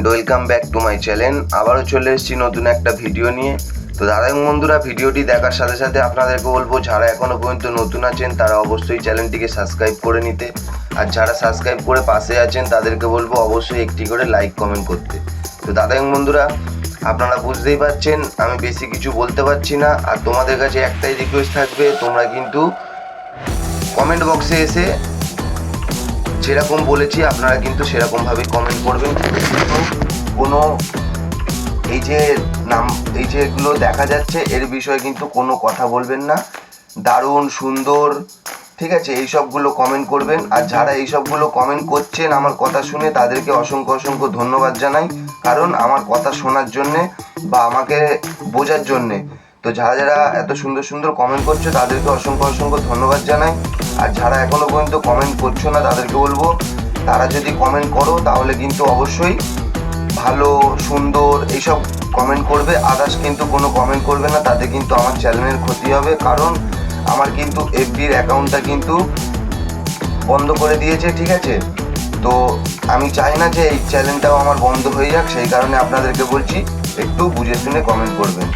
And welcome back to my channel. আবারও চলে এসেছি নতুন একটা ভিডিও নিয়ে। তো দাদা এবং বন্ধুরা, ভিডিওটি দেখার সাথে সাথে আপনাদেরকে বলবো, যারা এখনও পর্যন্ত নতুন আছেন তারা অবশ্যই চ্যানেলটিকে সাবস্ক্রাইব করে নিতে, আর যারা সাবস্ক্রাইব করে পাশে আছেন তাদেরকে বলবো অবশ্যই একটি করে লাইক কমেন্ট করতে। তো দাদা এবং বন্ধুরা, আপনারা বুঝতেই পারছেন আমি বেশি কিছু বলতে পারছি না, আর তোমাদের কাছে একটাই রিকোয়েস্ট থাকবে, তোমরা কিন্তু কমেন্ট বক্সে এসে যেরকম বলেছি আপনারা কিন্তু সেরকমভাবে কমেন্ট করবেন। কোনো এই যে এগুলো দেখা যাচ্ছে এর বিষয়ে কিন্তু কোনো কথা বলবেন না। দারুণ সুন্দর, ঠিক আছে, এই সবগুলো কমেন্ট করবেন। আর যারা এই সবগুলো কমেন্ট করছেন আমার কথা শুনে, তাদেরকে অসংখ্য অসংখ্য ধন্যবাদ জানাই, কারণ আমার কথা শোনার জন্যে বা আমাকে বোঝার জন্যে। তো যারা যারা এত সুন্দর সুন্দর কমেন্ট করছো তাদেরকে অসংখ্য অসংখ্য ধন্যবাদ জানাই। আর যারা এখনও পর্যন্ত কমেন্ট করছো না তাদেরকে বলবো, তারা যদি কমেন্ট করো তাহলে কিন্তু অবশ্যই ভালো সুন্দর এইসব কমেন্ট করবে, আদার্স কিন্তু কোনো কমেন্ট করবে না, তাতে কিন্তু আমার চ্যানেলের ক্ষতি হবে। কারণ আমার কিন্তু এফবির অ্যাকাউন্টটা কিন্তু বন্ধ করে দিয়েছে, ঠিক আছে। তো আমি চাই না যে এই চ্যানেলটাও আমার বন্ধ হয়ে যাক, সেই কারণে আপনাদেরকে বলছি একটু বুঝে শুনে কমেন্ট করবেন।